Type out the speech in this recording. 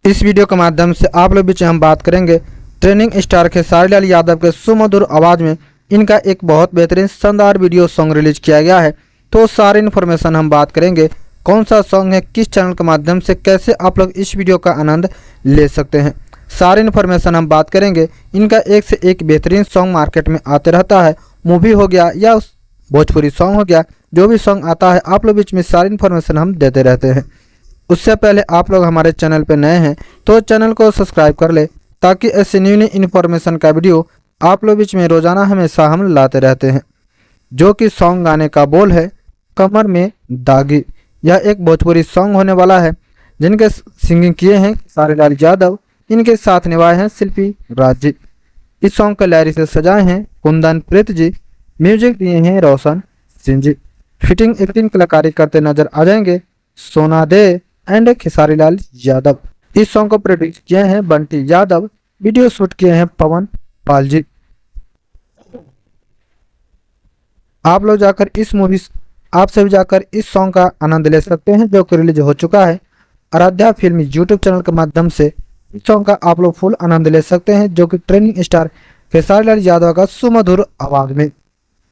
इस वीडियो के माध्यम से आप लोग बीच में हम बात करेंगे ट्रेंडिंग स्टार खेसारी लाल यादव के सुमधुर आवाज़ में इनका एक बहुत बेहतरीन शानदार वीडियो सॉन्ग रिलीज किया गया है। तो सारी इन्फॉर्मेशन हम बात करेंगे, कौन सा सॉन्ग है, किस चैनल के माध्यम से कैसे आप लोग इस वीडियो का आनंद ले सकते हैं, सारी इन्फॉर्मेशन हम बात करेंगे। इनका एक से एक बेहतरीन सॉन्ग मार्केट में आते रहता है, मूवी हो गया या भोजपुरी सॉन्ग हो गया, जो भी सॉन्ग आता है आप लोग बीच में सारी इन्फॉर्मेशन हम देते रहते हैं। उससे पहले आप लोग हमारे चैनल पर नए हैं तो चैनल को सब्सक्राइब कर ले, ताकि ऐसे न्यू इन्फॉर्मेशन का वीडियो आप लोग बीच में रोजाना हमेशा हम लाते रहते हैं। जो कि सॉन्ग गाने का बोल है कमर में दागी। यह एक भोजपुरी सॉन्ग होने वाला है, जिनके सिंगिंग किए हैं खेसारी लाल यादव, इनके साथ निभाए हैं शिल्पी राज जी। इस सॉन्ग के लिरिक्स से सजाए हैं कुंदन प्रीत जी, म्यूजिक दिए हैं रोशन सिंह जी। फिटिंग एक्टिंग कलाकारी करते नजर आ जाएंगे सोना दे एंड खेसारी लाल यादव। इस सॉन्ग को प्रोड्यूस किए हैं बंटी यादव, वीडियो शूट किए हैं पवन पाल जी। आप लोग जाकर आप सभी जाकर इस सॉन्ग का आनंद ले सकते हैं, जो कि रिलीज हो चुका है आराध्या फिल्म यूट्यूब चैनल के माध्यम से। इस सॉन्ग का आप लोग फुल आनंद ले सकते हैं, जो कि ट्रेंडिंग स्टार खेसारी लाल यादव का सुमधुर आवाज में।